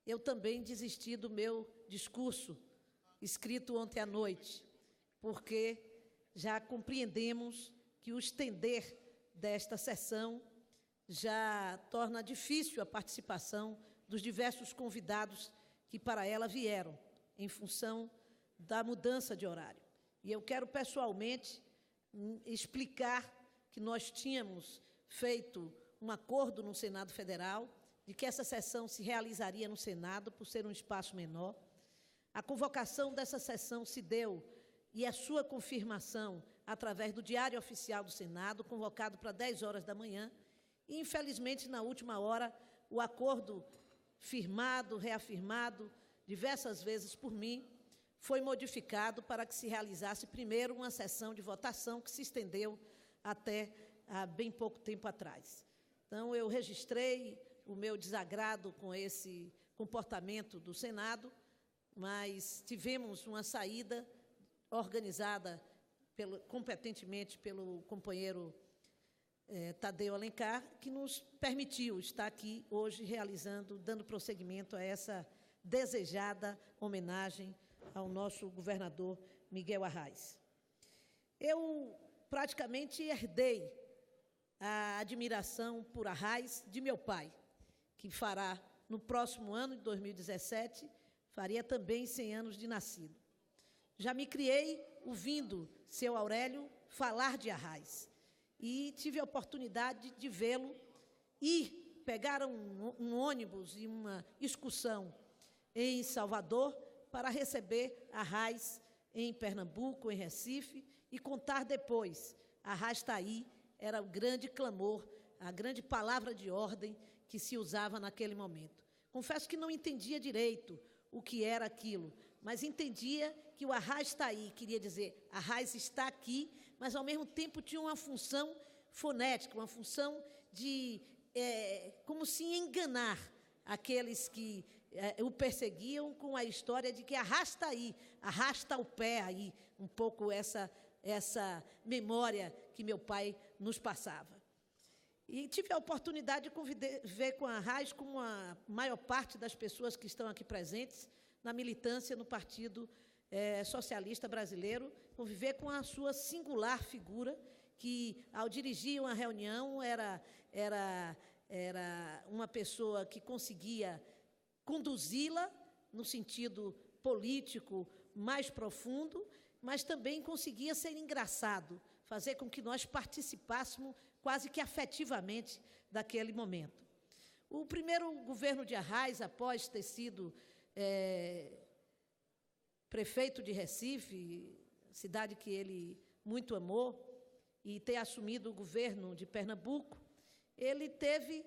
eu também desisti do meu discurso escrito ontem à noite, porque já compreendemos que o estender desta sessão já torna difícil a participação dos diversos convidados que para ela vieram, em função da mudança de horário. E eu quero pessoalmente explicar que nós tínhamos feito um acordo no Senado Federal de que essa sessão se realizaria no Senado, por ser um espaço menor. A convocação dessa sessão se deu, e a sua confirmação, através do Diário Oficial do Senado, convocado para 10 horas da manhã, e, infelizmente, na última hora, o acordo firmado, reafirmado diversas vezes por mim, foi modificado para que se realizasse primeiro uma sessão de votação que se estendeu até há bem pouco tempo atrás. Então, eu registrei o meu desagrado com esse comportamento do Senado, mas tivemos uma saída organizada competentemente pelo companheiro Tadeu Alencar, que nos permitiu estar aqui hoje dando prosseguimento a essa desejada homenagem ao nosso governador Miguel Arraes. Eu praticamente herdei a admiração por Arraes de meu pai, que fará, no próximo ano de 2017, faria também 100 anos de nascido. Já me criei ouvindo seu Aurélio falar de Arraes e tive a oportunidade de vê-lo ir pegar um ônibus e uma excursão em Salvador para receber Arraes em Pernambuco, em Recife, e contar depois: Arraes está aí, era o grande clamor, a grande palavra de ordem que se usava naquele momento. Confesso que não entendia direito o que era aquilo, mas entendia que o Arraes está aí, queria dizer, Arraes está aqui, mas, ao mesmo tempo, tinha uma função fonética, uma função de, como se enganar aqueles que o perseguiam com a história de que arrasta aí, arrasta o pé aí, um pouco essa memória que meu pai nos passava. E tive a oportunidade de conviver com a Arraes, como a maior parte das pessoas que estão aqui presentes, na militância no Partido Socialista Brasileiro, conviver com a sua singular figura, que, ao dirigir uma reunião, era uma pessoa que conseguia conduzi-la no sentido político mais profundo, mas também conseguia ser engraçado, fazer com que nós participássemos quase que afetivamente daquele momento. O primeiro governo de Arraes, após ter sido prefeito de Recife, cidade que ele muito amou, e ter assumido o governo de Pernambuco, ele teve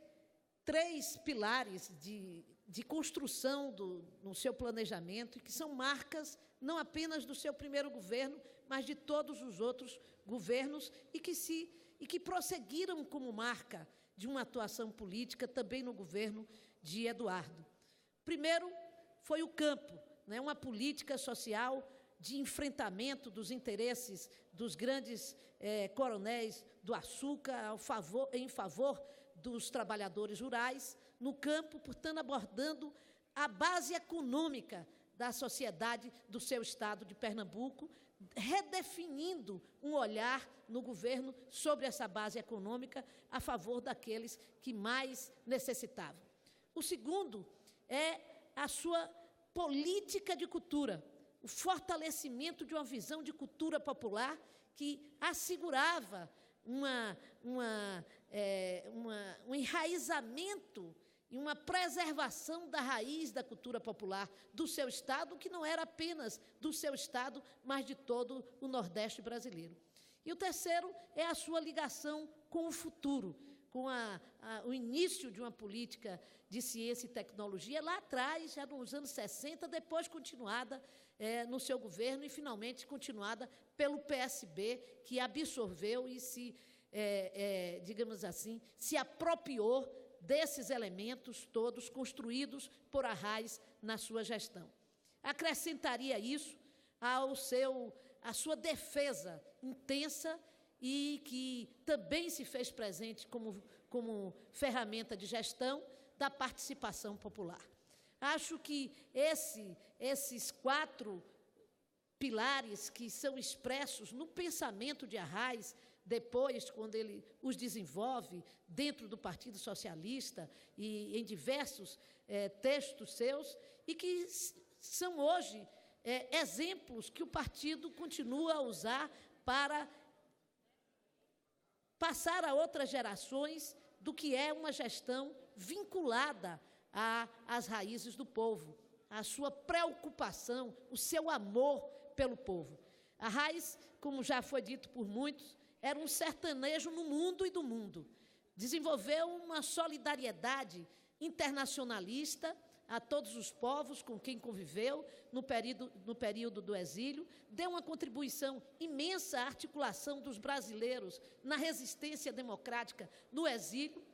3 pilares de construção no seu planejamento, que são marcas não apenas do seu primeiro governo, mas de todos os outros governos, e que prosseguiram como marca de uma atuação política também no governo de Eduardo. Primeiro foi o campo, né, uma política social de enfrentamento dos interesses dos grandes coronéis do açúcar em favor dos trabalhadores rurais no campo, portanto, abordando a base econômica da sociedade do seu estado de Pernambuco, redefinindo um olhar no governo sobre essa base econômica a favor daqueles que mais necessitavam. O segundo é a sua política de cultura, o fortalecimento de uma visão de cultura popular que assegurava um enraizamento e uma preservação da raiz da cultura popular do seu estado, que não era apenas do seu estado, mas de todo o Nordeste brasileiro. E o terceiro é a sua ligação com o futuro, com o início de uma política de ciência e tecnologia, lá atrás, já nos anos 60, depois continuada no seu governo e, finalmente, continuada pelo PSB, que absorveu e digamos assim, se apropriou desses elementos todos construídos por Arraes na sua gestão. Acrescentaria isso à sua defesa intensa e que também se fez presente como ferramenta de gestão da participação popular. Acho que esses 4 pilares que são expressos no pensamento de Arraes, depois, quando ele os desenvolve dentro do Partido Socialista e em diversos textos seus, e que são hoje exemplos que o partido continua a usar para passar a outras gerações do que é uma gestão vinculada às raízes do povo, a sua preocupação, o seu amor pelo povo. Arraes, como já foi dito por muitos, era um sertanejo no mundo e do mundo. Desenvolveu uma solidariedade internacionalista a todos os povos com quem conviveu no período do exílio, deu uma contribuição imensa à articulação dos brasileiros na resistência democrática no exílio.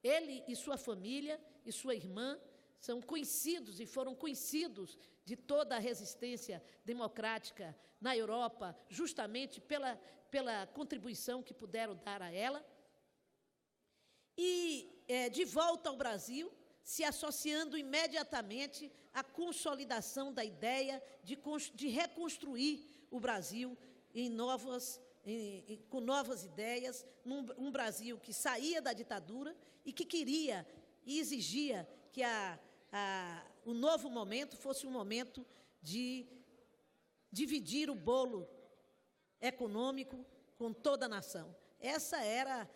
Ele e sua família e sua irmã são conhecidos e foram conhecidos de toda a resistência democrática na Europa, justamente pela contribuição que puderam dar a ela. E, de volta ao Brasil, se associando imediatamente à consolidação da ideia de reconstruir o Brasil com novas ideias, um Brasil que saía da ditadura e que queria e exigia que o novo momento fosse um momento de dividir o bolo econômico com toda a nação. Essa era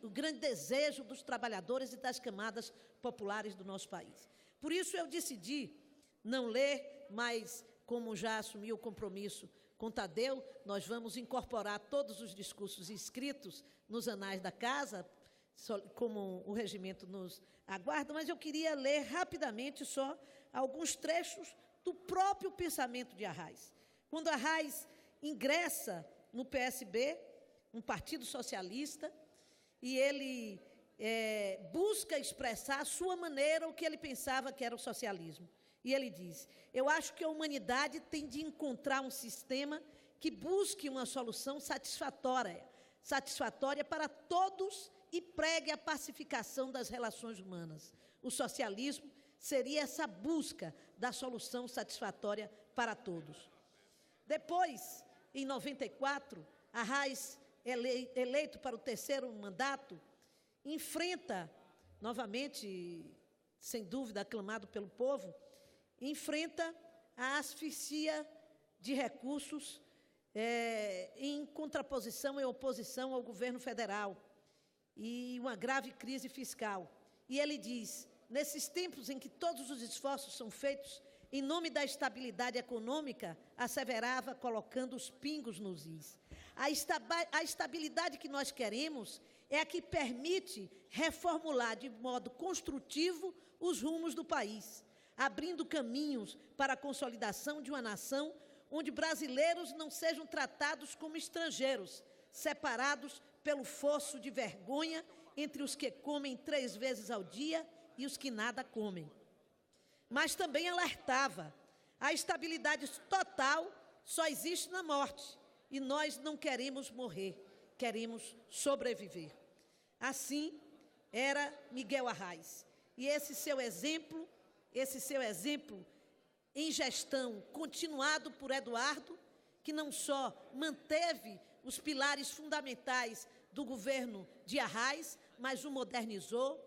o grande desejo dos trabalhadores e das camadas populares do nosso país. Por isso eu decidi não ler, mas como já assumi o compromisso com Tadeu, nós vamos incorporar todos os discursos escritos nos anais da casa, como o regimento nos aguarda, mas eu queria ler rapidamente só alguns trechos do próprio pensamento de Arraes. Quando Arraes ingressa no PSB, um partido socialista, e ele busca expressar à sua maneira o que ele pensava que era o socialismo. E ele diz: eu acho que a humanidade tem de encontrar um sistema que busque uma solução satisfatória para todos e pregue a pacificação das relações humanas. O socialismo seria essa busca da solução satisfatória para todos. Depois, em 94, Arraes, eleito para o 3º mandato, enfrenta, novamente, sem dúvida, aclamado pelo povo, enfrenta a asfixia de recursos em contraposição e oposição ao governo federal e uma grave crise fiscal. E ele diz: nesses tempos em que todos os esforços são feitos em nome da estabilidade econômica, asseverava, colocando os pingos nos is. A estabilidade que nós queremos é a que permite reformular de modo construtivo os rumos do país, abrindo caminhos para a consolidação de uma nação onde brasileiros não sejam tratados como estrangeiros, separados pelo fosso de vergonha entre os que comem 3 vezes ao dia e os que nada comem. Mas também alertava: a estabilidade total só existe na morte, e nós não queremos morrer, queremos sobreviver. Assim era Miguel Arraes. E esse seu exemplo em gestão, continuado por Eduardo, que não só manteve os pilares fundamentais do governo de Arraes, mas o modernizou,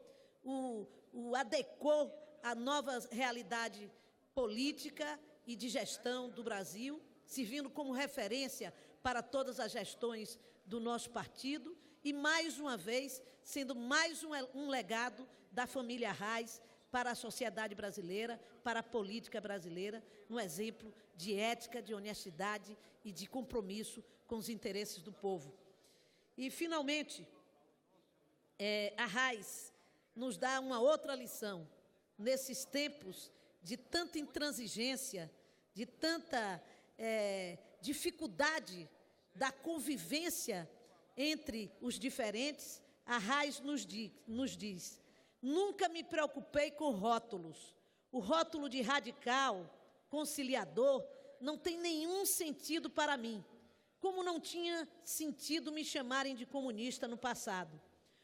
o adequou à nova realidade política e de gestão do Brasil, servindo como referência para todas as gestões do nosso partido e, mais uma vez, sendo mais um legado da família Arraes para a sociedade brasileira, para a política brasileira, um exemplo de ética, de honestidade e de compromisso com os interesses do povo. E, finalmente, Arraes nos dá uma outra lição. Nesses tempos de tanta intransigência, de tanta dificuldade da convivência entre os diferentes, Arraes nos diz: nunca me preocupei com rótulos. O rótulo de radical, conciliador, não tem nenhum sentido para mim, como não tinha sentido me chamarem de comunista no passado.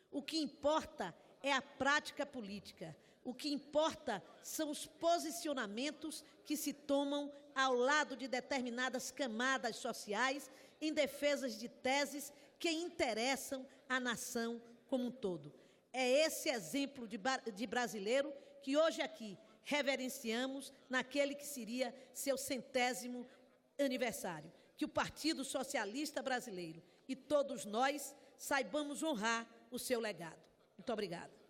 O que importa é a prática política. O que importa são os posicionamentos que se tomam ao lado de determinadas camadas sociais em defesa de teses que interessam à nação como um todo. É esse exemplo de brasileiro que hoje aqui reverenciamos naquele que seria seu 100º aniversário. Que o Partido Socialista Brasileiro e todos nós saibamos honrar o seu legado. Muito obrigada.